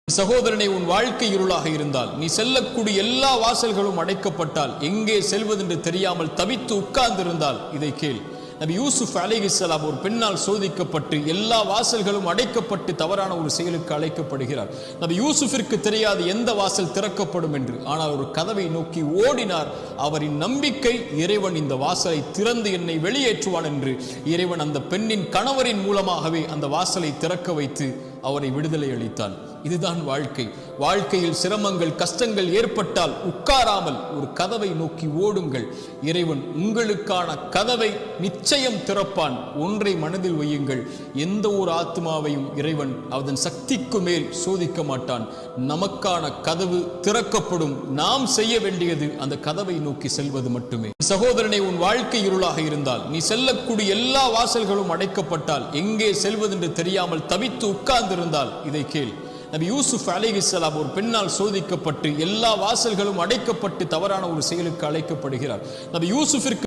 சகோதரனை, உன் வாழ்க்கை இருளாக இருந்தால், நீ செல்லக்கூடிய எல்லா வாசல்களும் அடைக்கப்பட்டால், எங்கே செல்வதென்று தெரியாமல் தவித்து உட்கார்ந்திருந்தால் இதை கேள். நபி யூசுப் அலைஹிஸ்ஸலாம் ஒரு பெண்ணால் சோதிக்கப்பட்டு எல்லா வாசல்களும் அடைக்கப்பட்டு தவறான ஒரு செயலுக்கு அழைக்கப்படுகிறார். நபி யூசுஃபிற்கு தெரியாது எந்த வாசல் திறக்கப்படும் என்று. ஆனால் ஒரு கதவை நோக்கி ஓடினார். அவரின் நம்பிக்கை, இறைவன் இந்த வாசலை திறந்து என்னை வெளியேற்றுவான் என்று. இறைவன் அந்த பெண்ணின் கணவரின் மூலமாகவே அந்த வாசலை திறக்க வைத்து அவரை விடுதலை அளித்தான். இதுதான் வாழ்க்கை. வாழ்க்கையில் சிரமங்கள், கஷ்டங்கள் ஏற்பட்டால் உட்காராமல் ஒரு கதவை நோக்கி ஓடுங்கள். இறைவன் உங்களுக்கான கதவை நிச்சயம் திறப்பான். ஒன்றை மனதில் வையுங்கள், எந்த ஒரு ஆத்மாவையும் இறைவன் அதன் சக்திக்கு மேல் சோதிக்க மாட்டான். நமக்கான கதவு திறக்கப்படும். நாம் செய்ய வேண்டியது அந்த கதவை நோக்கி செல்வது மட்டுமே. சகோதரனை, உன் வாழ்க்கை இருளாக இருந்தால், நீ செல்லக்கூடிய எல்லா வாசல்களும் அடைக்கப்பட்டால், எங்கே செல்வதென்று தெரியாமல் தவித்து உட்கார்ந்திருந்தால் இதை கேள். நபி யூசுப் அலைஹிஸ்ஸலாம் ஒரு பெண்ணால் சோதிக்கப்பட்டு எல்லா வாசல்களும் அடைக்கப்பட்டு தவறான ஒரு செயலுக்கு அழைக்கப்படுகிறார். நபி யூசுஃபிற்கு